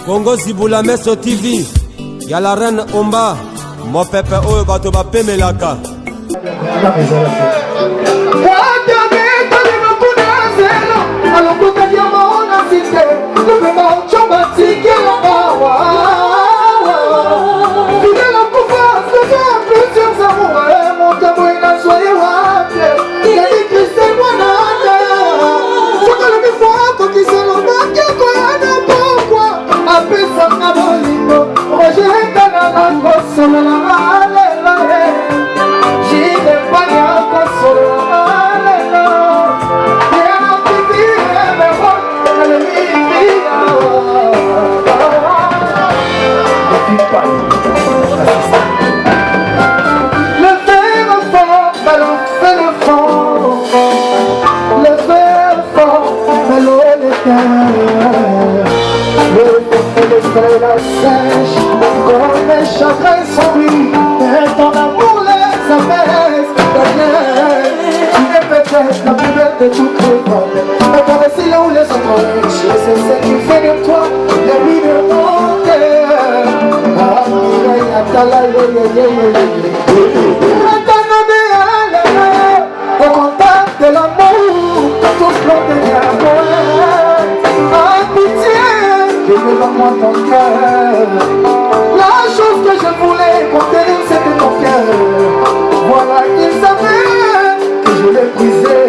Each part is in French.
Congo Zibula Meso TV. Y'a la reine Omba. Mon pépé oyo bato bapemelaka. Quand mes chagrins sont gris, et ton amour les apaise. Tu es peut-être la plus belle de toutes les femmes, mais par ici là où les autres riches, c'est ce qui fait de toi la vie de mon cœur. Ah, Mireille, Atala, au contact de l'amour, tout ce qu'on devient. Ah, pitié, révèle-moi ton cœur. La chose que je voulais contenir, c'était ton cœur. Voilà qu'il savait que je l'ai brisé.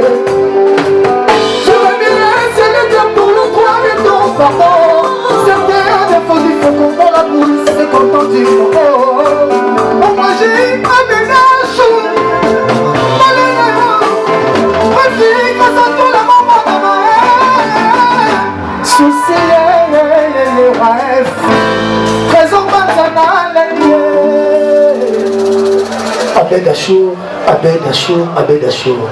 Je veux bien laisser le Dieu pour le droit de ton pardon. Certains défauts, il faut qu'on la bouche, c'est quand on dit non. Moi j'ai un ménage. Vas-y, grâce à tout le moment de ma haine. Souci, rêve. Trésor Abed Achour, Abed Achour, Abed Achour.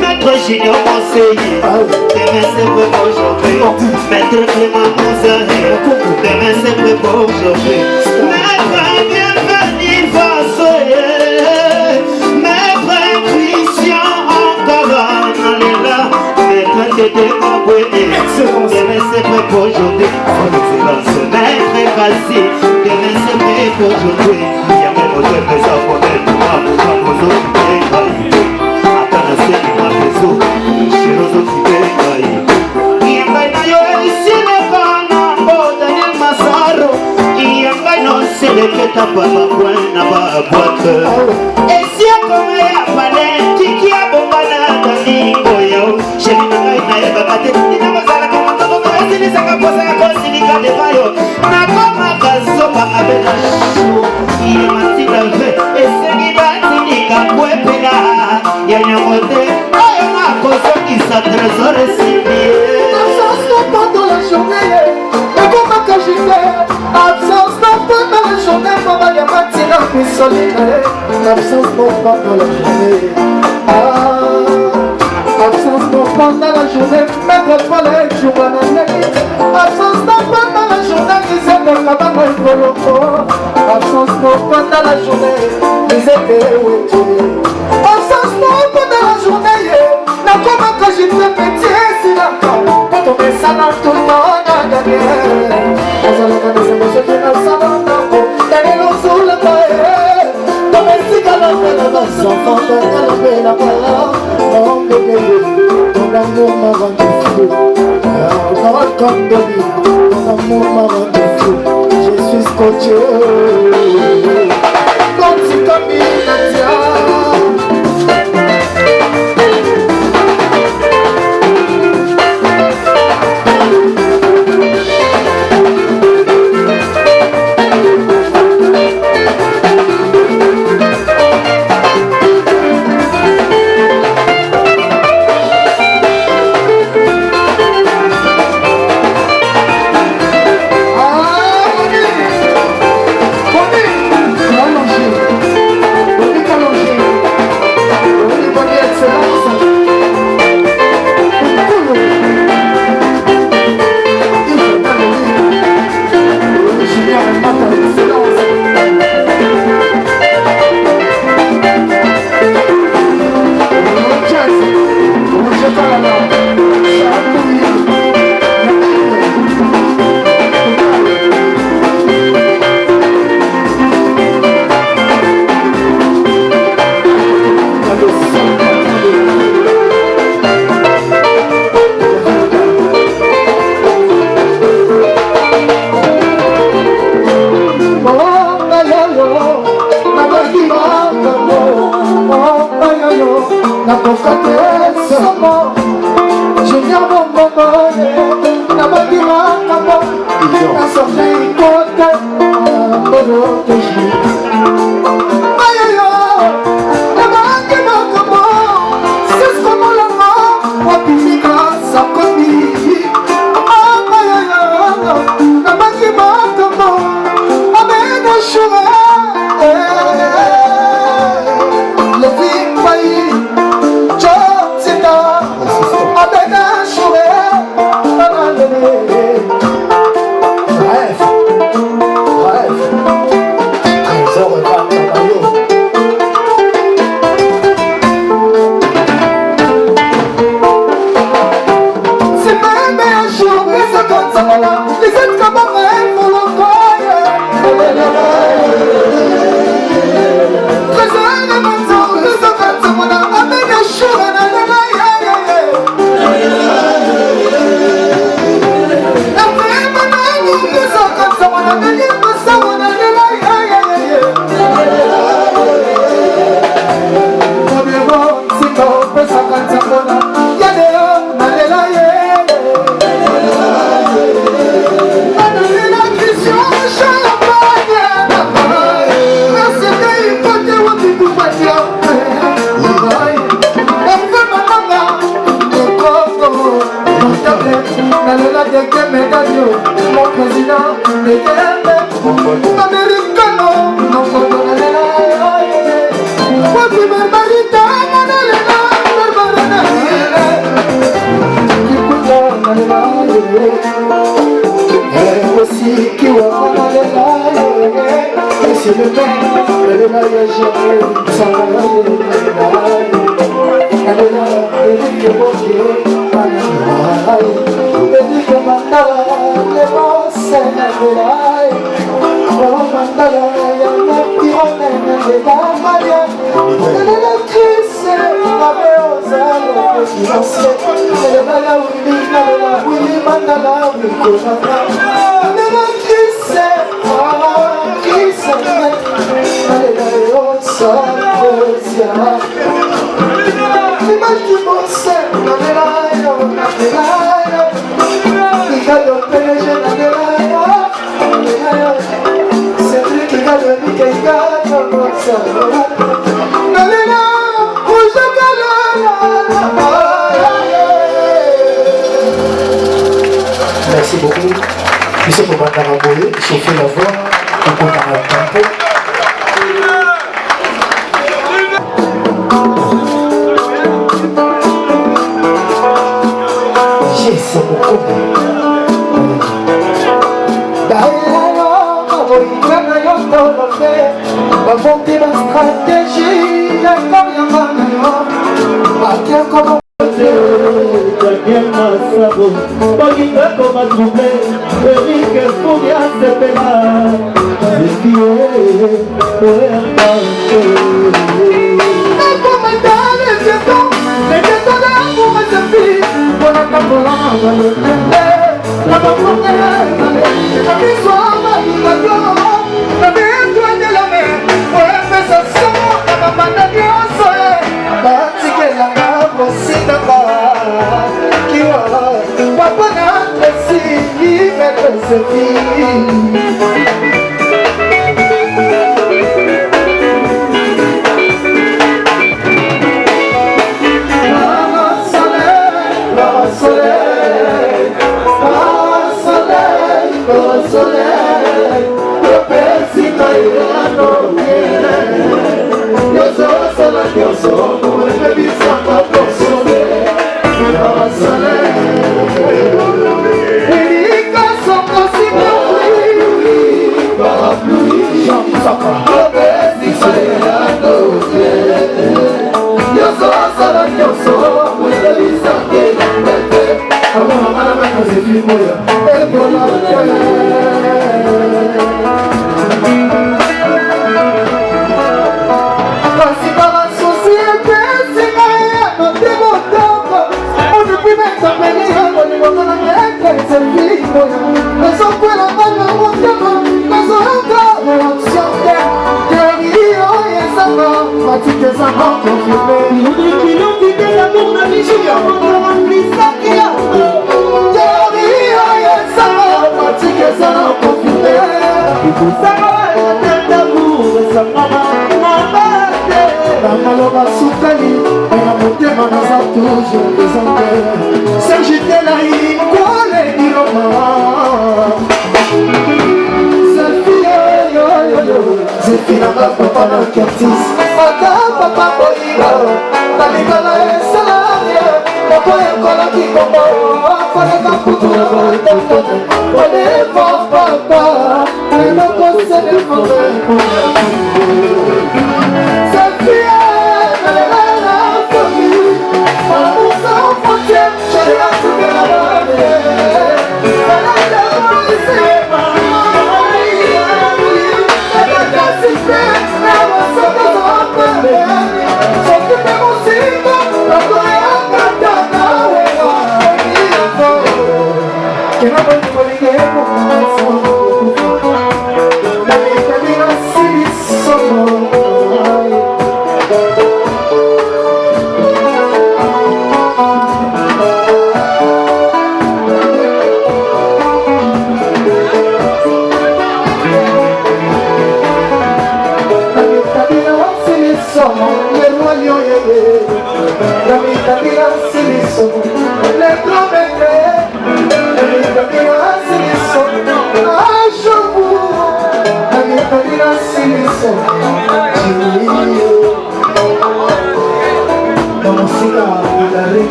Maître Junior conseiller, demain c'est pour aujourd'hui. Maître Clément Mouzahir, demain c'est pour aujourd'hui. Maître bienvenu Vassoyer, Maître Christian Antavan, c'était compris. Demain c'est prêt pour aujourd'hui. Son excellence, maître Kassi. Demain c'est prêt pour aujourd'hui. Il y a même autre mais ça pour être moi, pour vos autres qui attends, c'est qui m'a fait ça. Chez nos autres qui payent. Il y a un yo ici le canambo, Daniel Massaro. Il y a un non, c'est le que t'as pas ma boîte. Et si on commence à parler, qui a bon banana dans l'imbo, chez lui, il y a pas de il n'a pas ça, comme on t'a dit, c'est ça qu'on a posé, c'est ça de maillot. N'a pas ma gazoba avec un chou. Il est menti d'enlever, et c'est qui va dire qu'à quoi est là. Il y a un côté, il y a un côté qui s'adresse au récipient. Absence non pas dans la journée, et comment que j'y fais? Absence non pas dans la journée, maman y'a pas de silence, mais solitaire. Absence non pas dans la journée. Absence non pas dans la journée, mettre pas les jours à la nuit. Absence non pas dans la journée, disait que la maman est volontaire. Absence non pas dans la journée, disait que où est-tu? Absence non pas dans la journée, n'a comment que j'y fais petit, si la quand on met ça dans tout le monde, on a gagné. On a gagné ces mots, je n'ai ça dans le temps. T'as l'eau sous le paix. Domestique à la paix, dans nos enfants, dans la paix, la paix. Mon bébé, ton amour m'a rendu fou. Parole comme de lui, ton amour m'a rendu fou. Je suis scotché. Quand tu comme il Thank you. Merci beaucoup. Monsieur Boubanda-Raboye, chauffer la voix, pour qu'on arrête un peu. C'est beaucoup.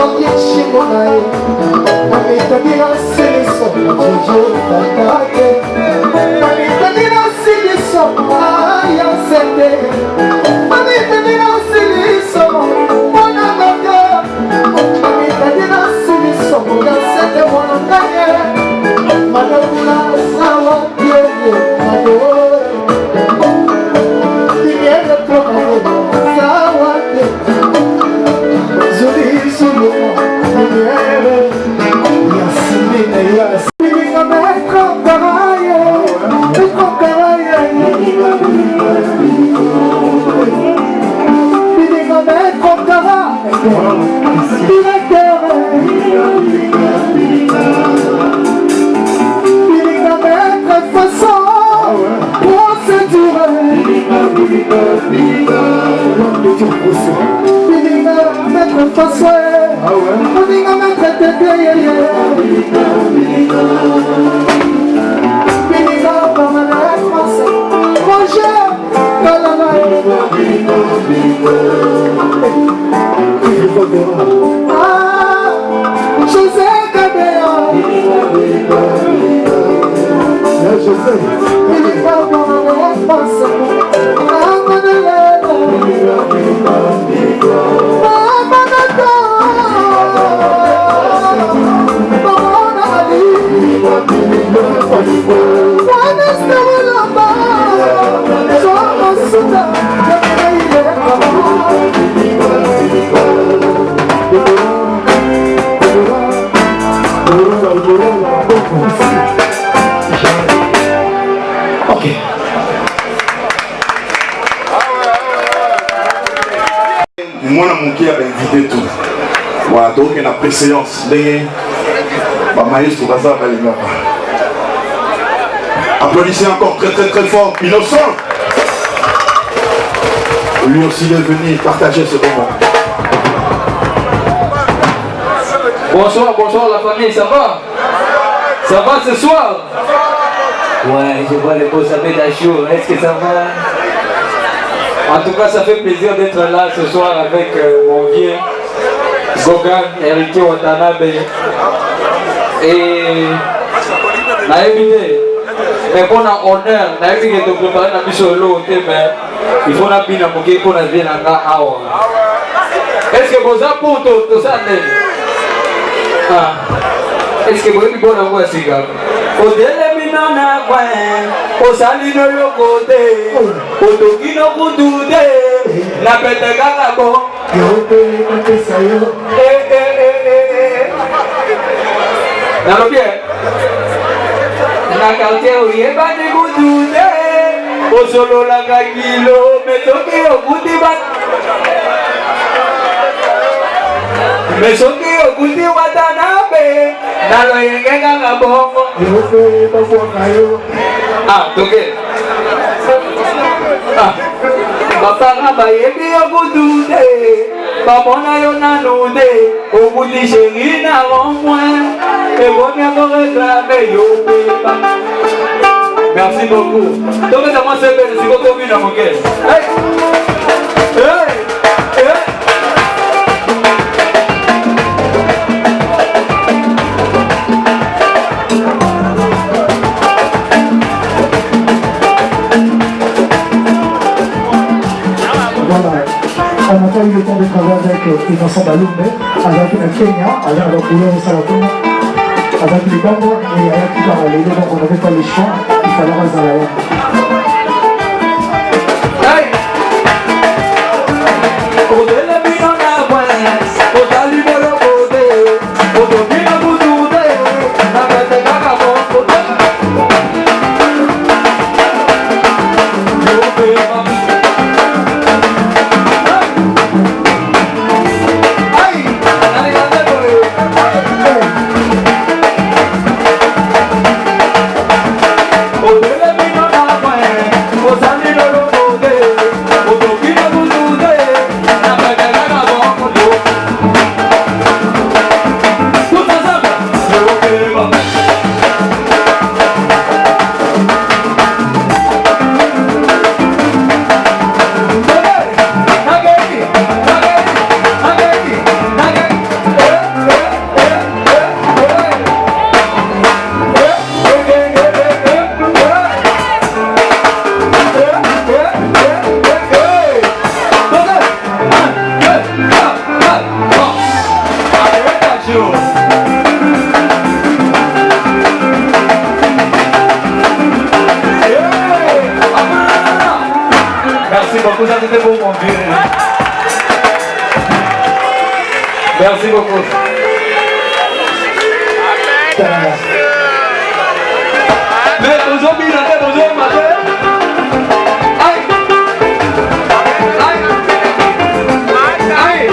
Toki Shimonae, Mamita Dina Siliso, Jojo Tatake, Mamita Dina Siliso, Aya Sete, Mamita Dina Siliso, Wanamaka, Mamita Dina Siliso, Yasete Wanamaka, Madonna Sawa Diego, Madonna, Timiere Promo, Sawa Diego. Moi, mon cœur a invité tout. Voilà, donc il y a une préséance. Applaudissez encore très très très fort, Innocent. Lui aussi est venu partager ce moment. Bonsoir, bonsoir la famille, ça va? Ça va ce soir? Ouais, je vois les beaux amis d'Achour, est-ce que ça va? En tout cas, ça fait plaisir d'être là ce soir avec mon vieux Gogan, héritier Watanabe. Et naïvité, mais pour un honneur, naïvité de préparer la mission de l'eau, mais il faut la bien pour qu'on a bien à awa. Est-ce que vous avez pour tout ça? Est-ce que vous avez bon à voir ce gars? Au délai, minana, au sali no lokote, au toki no kutude, la pete kakako. Dans le bien, la quartier où il est pas de kutude, au solo la kakilo, mais toki au kutibat. Mais toki au kuti watanabe, dans le yenge kakabo. Ah, toke. Ah, bapanga bayebi okudude, bamona yo nanude, okuti chéri na rond-point, et bon y'a qu'on réclame yo pépa. Merci beaucoup. Donc, c'est moi, c'est belle, c'est beaucoup mieux dans mon cœur. Hey! Hey! Hey! On n'a pas eu le temps de travailler avec Innocent Balumbe, avec le Kenya, avec le boulot Salatouna, avec les Gambo et avec qui parler. Donc on n'avait pas le choix, il fallait Razalaya. Oh, Merci beaucoup. Mais aujourd'hui, il a fait besoin de matin. Aïe. Aïe. Aïe.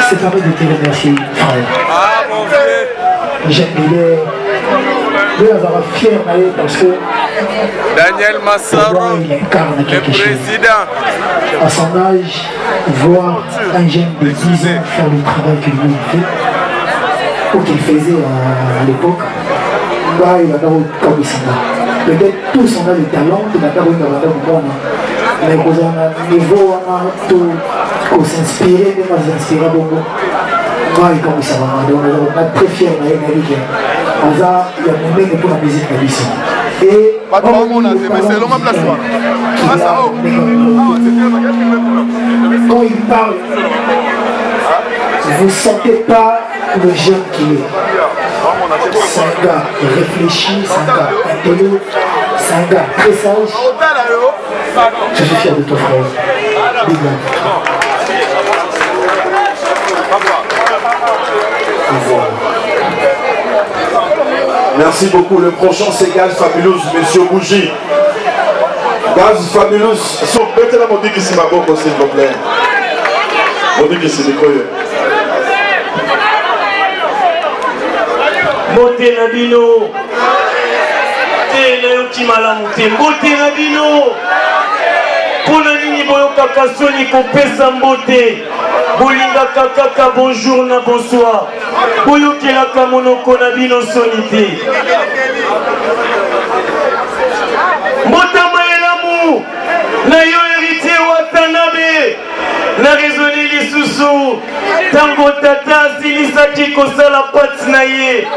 C'est permis de te remercier, frère. Ah, mon frère. J'aime bien de avoir fier parce que Daniel Massaro, il incarne le quelque chose. président. À son âge, voir un jeune de 10 ans faire le travail que lui fait, ou qu'il faisait à l'époque, bah, il va d'abord comme ça. Peut-être tous on a le talent, il va d'abord bon. Mais quand on a un niveau, on a tout s'inspirer, même à s'inspirer beaucoup. Moi, comme ça va, on est très fiers de la il y a même pour la musique de l'histoire. Et pas de moment là, c'est long à place. quand il parle, vous ne sentez pas le jeune qu'il est. C'est un gars réfléchi, c'est un gars intelligent, c'est un gars très sage. Je suis fier de toi, frère. Merci beaucoup. Le prochain c'est Gaz Fabulous, Monsieur Bougie. Gaz Fabulous. So, mettez la musique ici, ma bonne, s'il vous plaît. Musique ici, décollé. Mbote na bino. Tele ukimala mute. Mbote na bino. Pona nini boyokaka soni kopesa mbote. Bolingaka kaka bonjour na bonsoir. Boyokelaka monoko na bino soni te. Mbotama elamu na yo héritier Watanabe. Na raisonné lisusu tango tata asilisaki kosala pati na ye.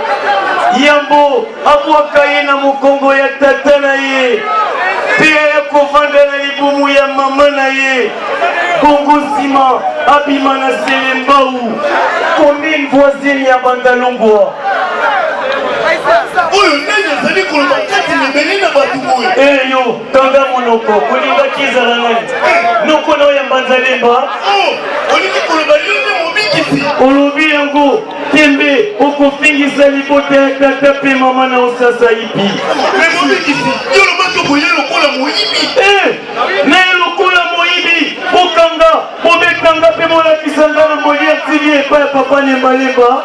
Yambo abwaka ye na mokongo ya tata na ye. Pea ya kovanda na libumu ya mama na ye. Kongo nsima abima na Selembau, commune voisine ya Bandalongwa. Oyo nene zali koloba kati mebele na batu boye. Eh yo, tanga monoko, kolinga kizala nani. Noko na oya Mbanzalemba. Oh, olingi koloba yone mobikisi. Olobi yango, tembe, okofingisa libota ya tata pe mama na osasa ipi. Me mobikisi, yo lobaki boye lokola moyibi. Na lokola moyibi, okanga, bobekanga pe molakisanga na Molière TV epa ya papa Nembalemba.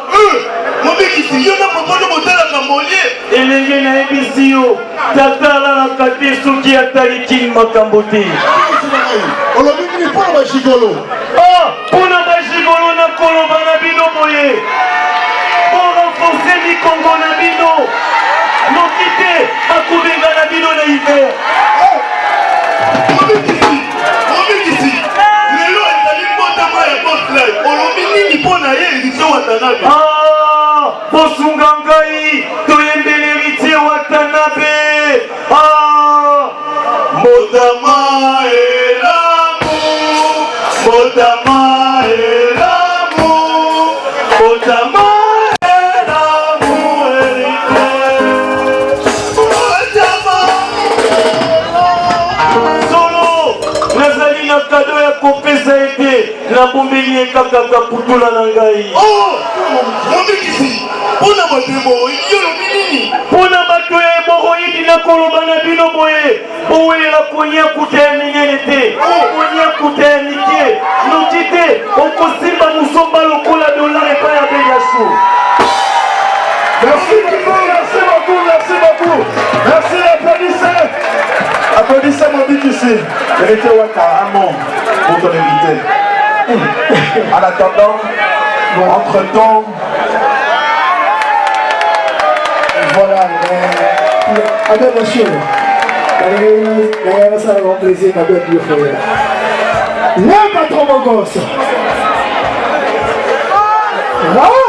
Mobikisi, yo na papa no botalaka Molière. Elenge na ebisi yo, tata alalaka te soki atali king makambo te. Olobi nini mpona bashigolo? Mpona bashigolo na koloba na bino boye. Pour renforcer mikongo na bino. Noki te akobenga na bino na hiver. Mobikisi, lelo ezali mbotama ya boslai. Olobi nini mpona ye héritier Watanabe? Bosunga ngai, toyembele héritier Watanabe. Mbotama elamu, mbotama elamu, mbotama elamu héritier. Mbotama Solo, nazali na kado ya kopesa ete nabombeli ye kaka kaputula na ngai. Mobikisi, mpona bato boye, yo lobi nini? Mpona bato bato ya hemoroïde na koloba na bino boye bowelela konia kuta ya minene te konia kuta ya mike noki te okosimba musomba lokola dollar epai ya Benyachu. Merci beaucoup, merci beaucoup. Merci, applaudissez. Applaudissez mon but ici. Vérité Waka, Amon, pour ton invité. En attendant, entre-temps, voilà, avec monsieur, ça va avoir plaisir avec le frère. Le patron mon gosse. Raouf.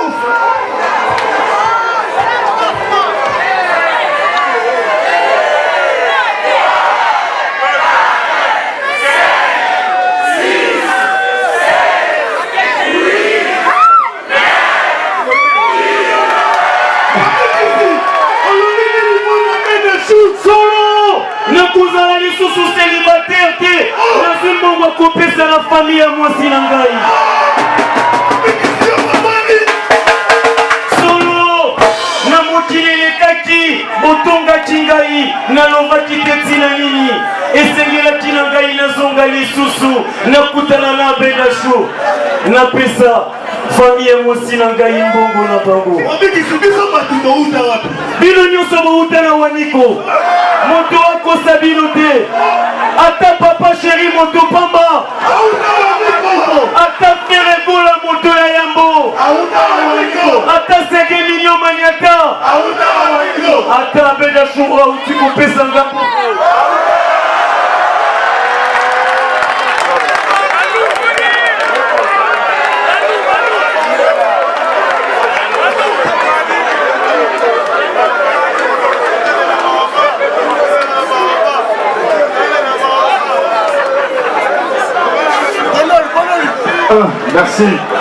Célibataire te nazimbo bakopesa la famille ya mwasi na ngai solo na mokili elekaki botongaki ngai nalobaki te ntina nini esengelaki na ngai nazonga lisusu nakutana na Benyachu napesa famille ya mwasi na ngai mbongo na bango bino nyonso bouta na waniko moto akosa bino te ata papa chéri moto pamba ata ferebola moto ya yambo ata sege minyo maniata ata Benyachu auti kopesa ngambo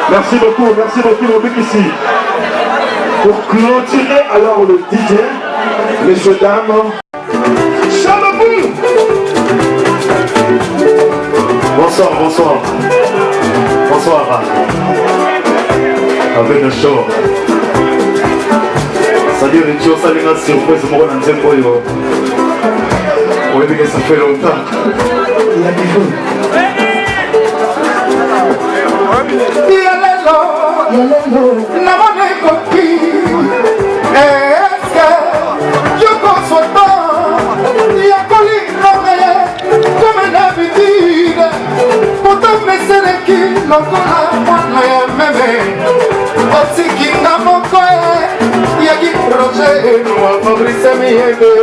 merci beaucoup mon but ici. Pour clôturer alors le DJ, messieurs, dames, Chalabou. Bonsoir. Avec le show. C'est-à-dire que tu as une surprise pour un tempo. Oui, mais ça fait longtemps. Namane kopi, est-ce que je conçois pas? Il y a collé comme d'habitude. Pourtant, mais c'est le qui l'encore à même. Aussi qui n'a mon coin, il y a qui projet, nous a Fabrice Miege.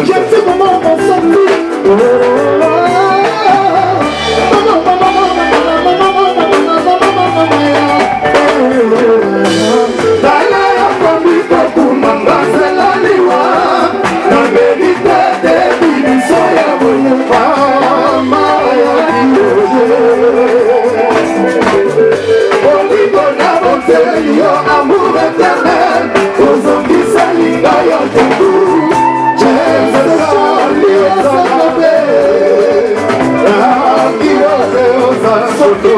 sais comment on s'enfuit. Amour éternel, aujourd'hui c'est l'ingaya de tout. Jésus soli osabe, akirose osasoto.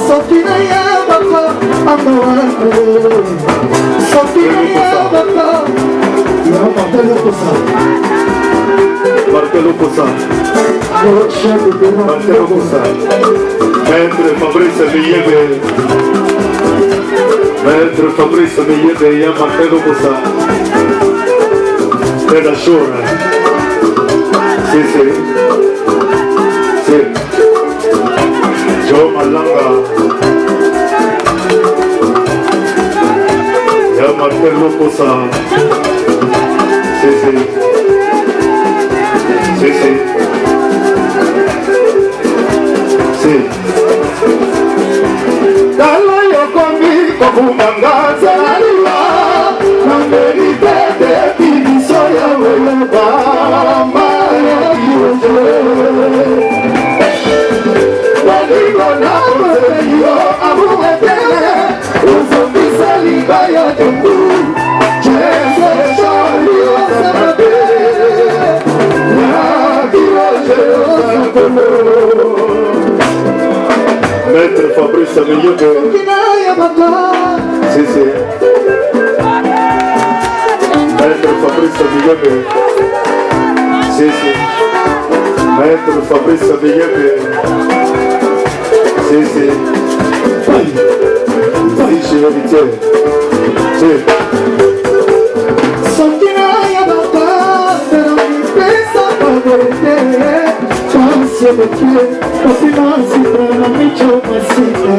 Sokina ya baba, amawante. Sokina ya baba, ya Martelo Kosa. Martelo Kosa. Martelo Kosa. Maître Fabrice Miyebe. Maître Fabrice Miyebe ya Martelo Kosa. Tena Shura. Si. Joe Malanga. Ya Martelo Kosa. Si. Dala yokomi kokumanga zaliwa, na merite de bibiso ya weba, maya kiyoje. Waligo na yo amuwe tele, uzombisa ligaya tungu, jese shali osamade, ya kiyoje osakono. Maître Fabrice Miyebe. Si. Maître Fabrice Miyebe. Si. Maître Fabrice Miyebe. Si. Si, chez l'héritier. Si. Sokina ya baba, pero mi pesa pagete. Chance de que, opina si trana mi chomasita.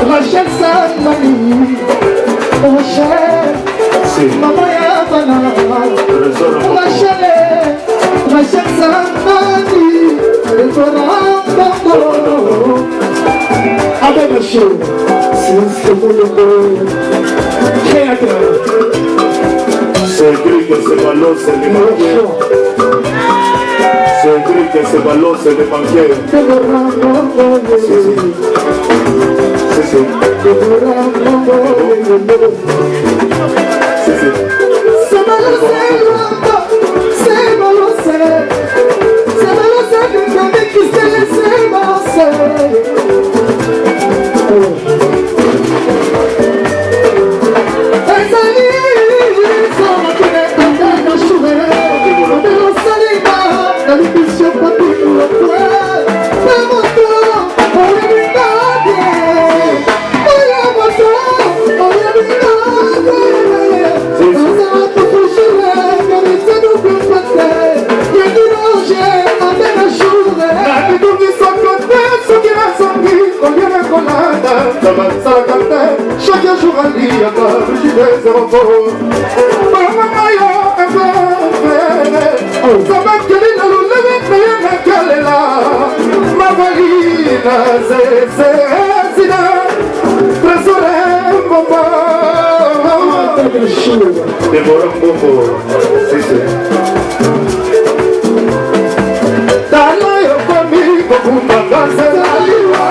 Rachel Sandmani, Rachel, Maman Yavana, Rachel Sandmani, avec le show, c'est ce que vous le créateur. C'est écrit que ce ballon c'est les banquiers. C'est écrit que ce ballon c'est les banquiers. Si. Chaque jour à lire, je vais zéro faux. Ça va que les loups ne viennent qu'elle est là. Ma valina, c'est Sina. Trésor, maman. Déborah Mbombo. Si. Dala yo komi kokumanga se la liwa.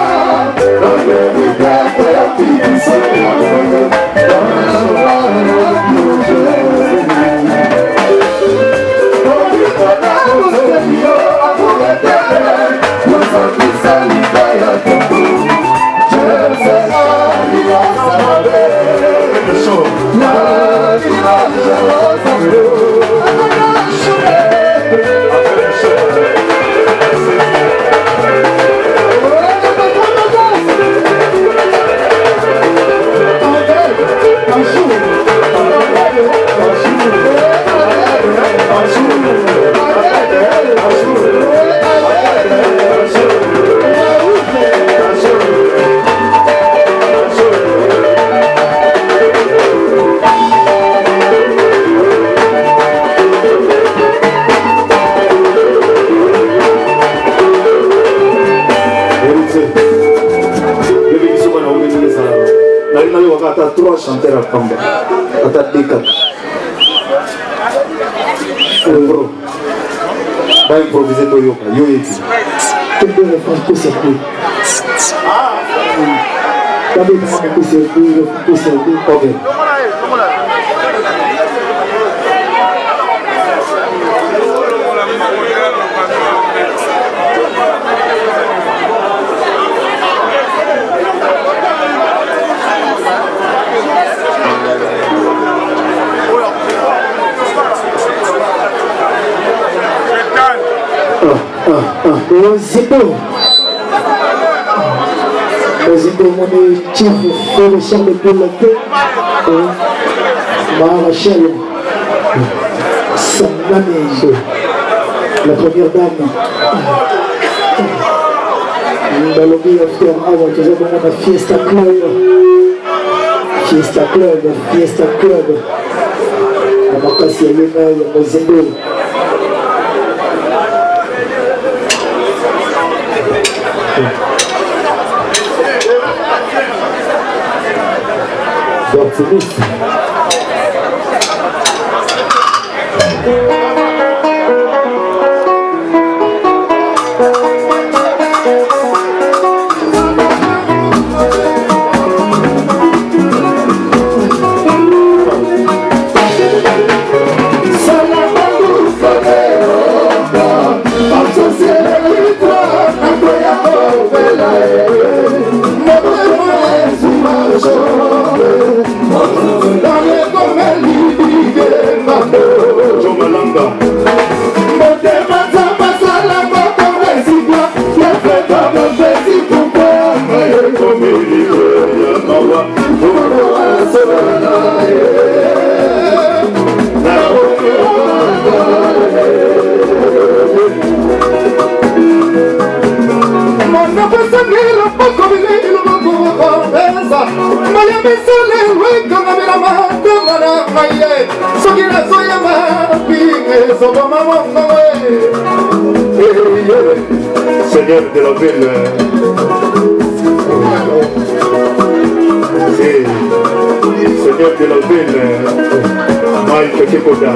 Héritier. Le bénisson m'a organisé ça. N'a eu encore 3 chanteurs à Kamba. À 4. Bro. Va improviser Toyoka. Yo eti. Quel bon coup circuit. D'abord, il faut coup circuit. Ok. Zimbo mon chief fait le chant de Poulaté. Rachel Sanganege, la première dame. Dans le biais after hour, tu sais comment on a Fiesta Club. Fiesta Club. On a cassé le mail, on a Zimbo. Optimiste. Seigneur de la ville, Seigneur de la ville, Mike Kekoda.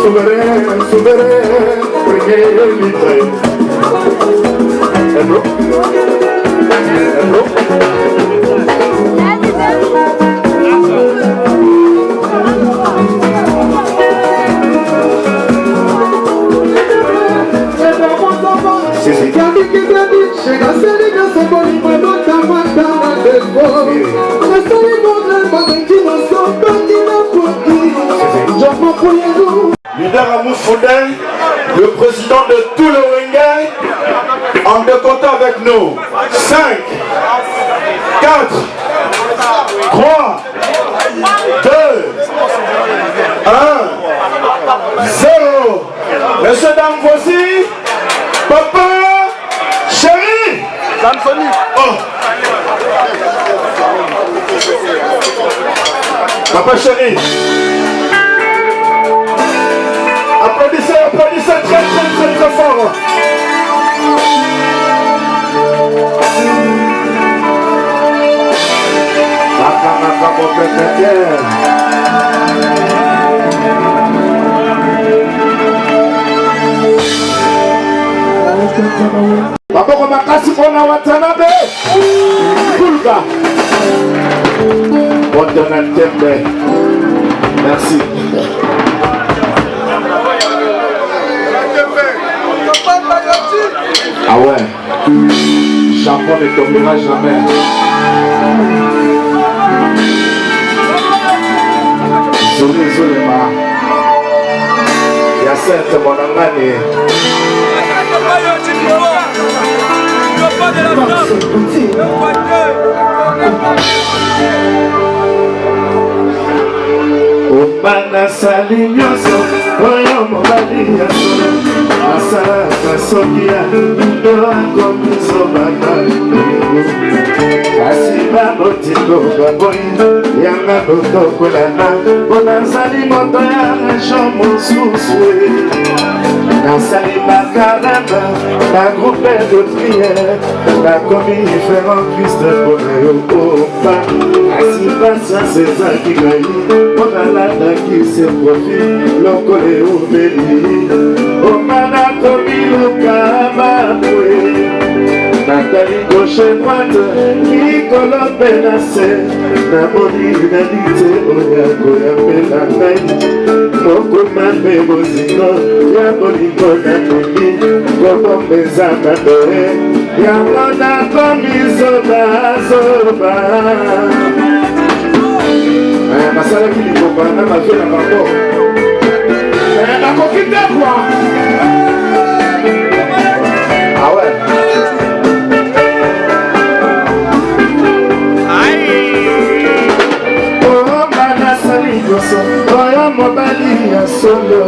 Souverain, premier Hello? Leader Amous Foudel, le président de tout le Wenge, en décomptant avec nous. 5, 4, 3, 2, 1, 0. Messieurs, dames, voici Papa Chéri. Oh. Papa Chéri. Applaudissez, applaudissez très fort. Maboko makasi pona Watanabe. Pulga. Bonne Tembe. Merci. Ah ouais, Japon ne tombera jamais. Zoli ma. Ya sente monangani. Obana sali nyoso oyo mobali ya solo asalaka soki ya ndo akomisobaka kasi babotiko baboyi yanga botokolana mpo nazali moto ya région mosusu nasali bakarama na groupe de prière nakomi différent Christ mpona yo opa kasi pasiance ezaki ngai mpo nalandaki se profil lokolo eumeli opa nakomi lukababwe natali gauche droite likolo mpe na se namoni nalite oyako ya mpela ngai mokoma mpe bozingo ya bolingo nakomi kobombeza mabe yango nakomi zobazoba nasalaki likomba na bavie na bango nakoki te kwa awe oyo mobali ya solo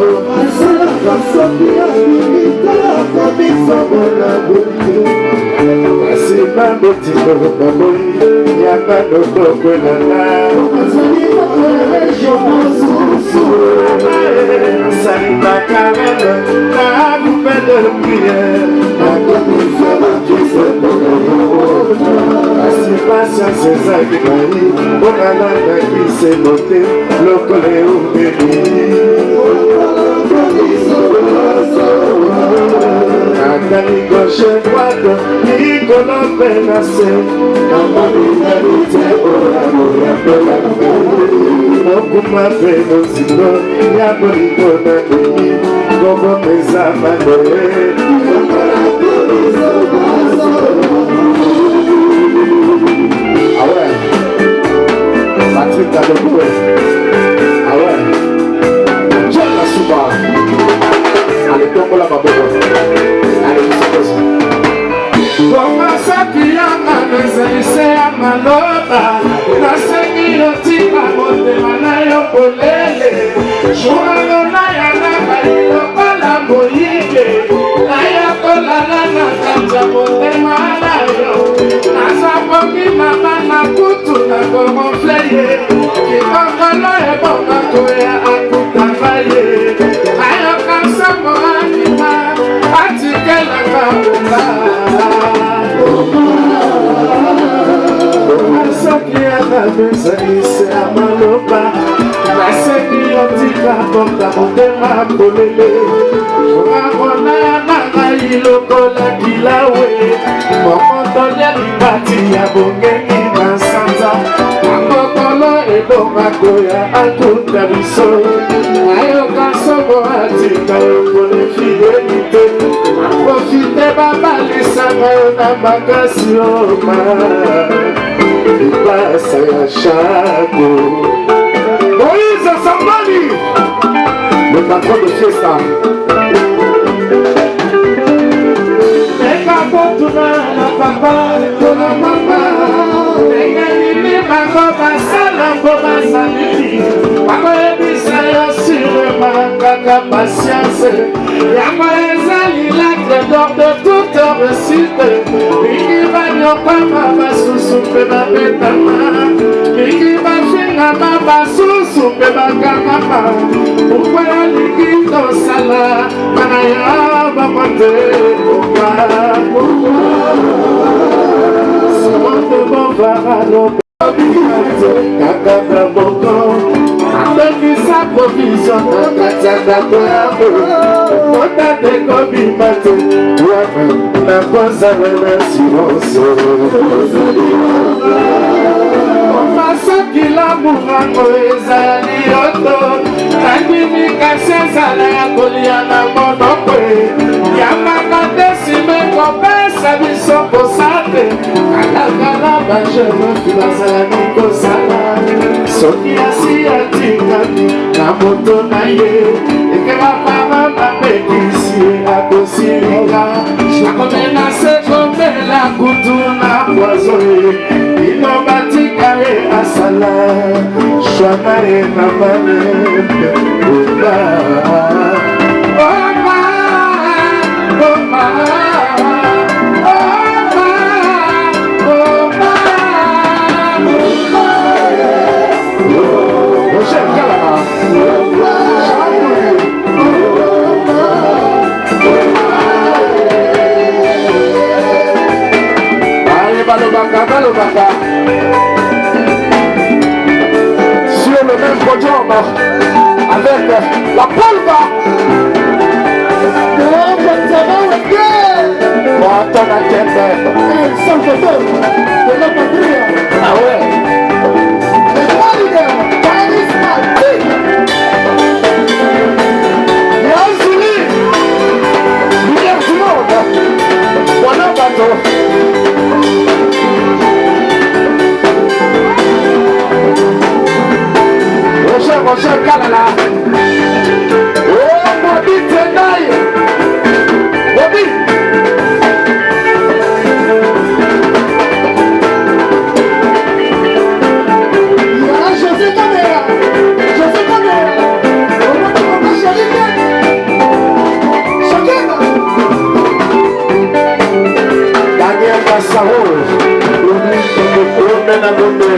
kasi babotiko baboyi yanga notokwelanga nasali bakarele na groupe de prière kasi pasiance ezaki ngai mpo nalandaki se mote lokolo eumeli natali gauche droite likolo mpe na se namoningani te oyamoyapela mokuma mpe mozindo ya bolingo na nini kobomeza mabe awe Patrick Dalokwe awe Jana Suba aletongola maboko alekisikosa komasaki yanga nezalise ya maloba nasengi yotika motema na yo polele jourano na yana balilokola moyike nayakolala na kanja motema na yo nazapoki mama na kutu na korofle ye kikokolo ebonga koya akutanga ye ayoka nsambo akima atikelaka bonga soki akabezalise ya maloba nasengi yotika bonga motema polele jourano na ngai lokola kilawe mokotolia lipati ya bongengi na sanza akokolo elonga koya akuta biso ayoka sobo atika yokole fidelite aprofite babalisanga yo na makasi oma lipasa ya shako Moïse Sambali le patron de fiesta Tuna na papa, tuna mama Tengenini mako basala mbo basalili Mako ebisa yo surema kaka patience Yamo ezali l'acte d'or de toute réussite Mingi banyokama basusu mpe babetama Mingi bafingama basusu mpe bakamama Pourquoi yolingi tosala Mana ya bamote Simonte Bovarano Kakaka Boko Atokisa provision Kakatianda Koyamo Kota Teko Bimate Wame Nakoza Weme Simonso Omasoki Lamurango Ezali Yoto Nandimi Kasezala ya Kolia na Monokwe Yamaka Desime Kopesa Biso Kosate Kalakala Bajeme Filazala Nikosala Soki Asi Atikani Na moto na ye Ekeba Pama Mapekisi Akosirika Akomena Sekomela Kutuna Kwazoe Inobatika Asala Shwa Sur le même podium avec la polva. Ah ouais. Roger Kalala. Oh, Bobby Tenay. Bobby. Il y a José Caméra. José Caméra. On va te montrer Chagrin. Chagrin. Daniel Massaro. Romena Gombe.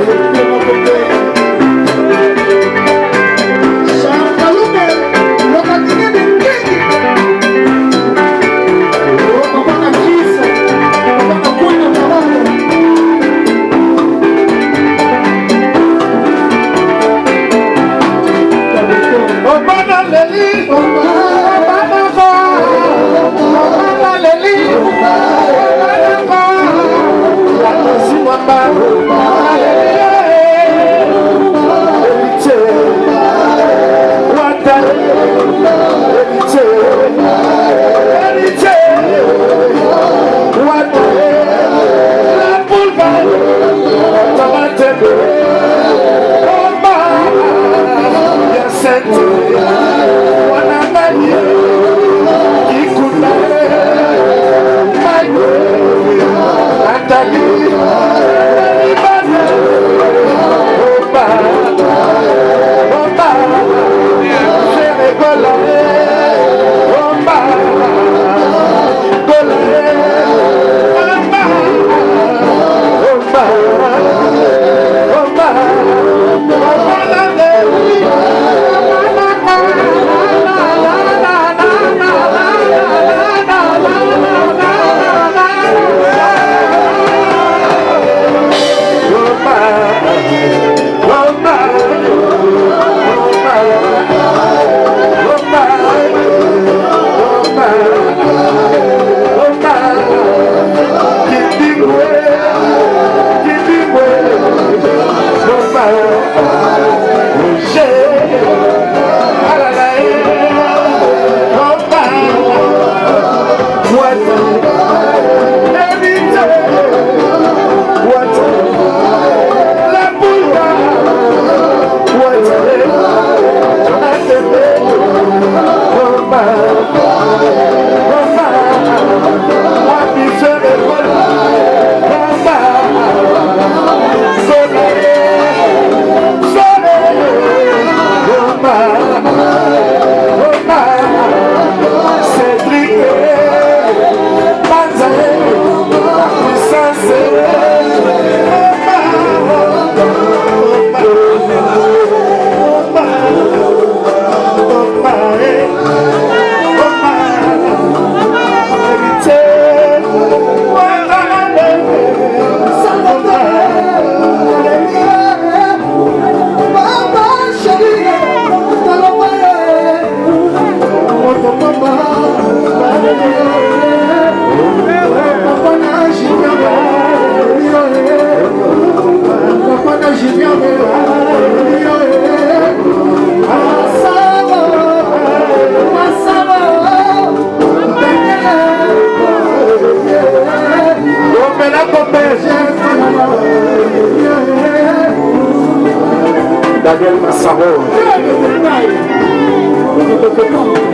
Daniel Massaro.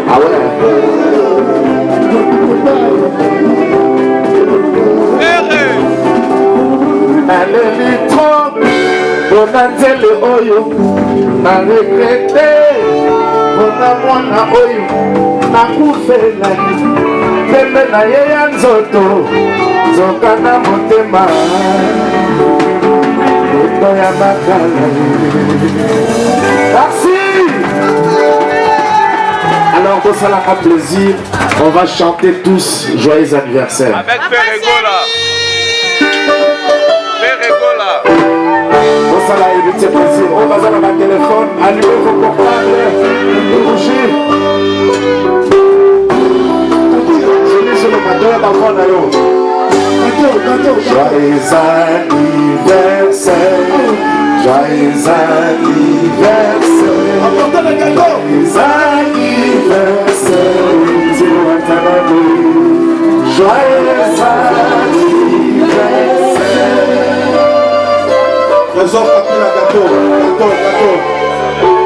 Ah ouais. Elle est trop Bonanzele oyo na regrete Bona mwana oyo na kufelani Pembe na ye ya nzoto Zoka na motema Moto ya makala Merci. Alors pour ça la plaisir on va chanter tous joyeux anniversaire Avec Ferregola. Ferregola. pour ça la éviter plaisir on va dans le téléphone allumez vos portables bougez je mets sur le cadeau à ma femme d'ailleurs joyeux anniversaire joyeux anniversaire Apportez le gâteau. Joyeux anniversaire. Trésor papier la gâteau.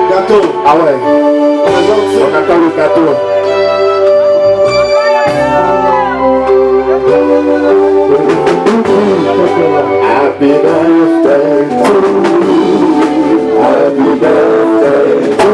Gâteau. Ah ouais. On attend le gâteau. Happy birthday to you. Happy birthday to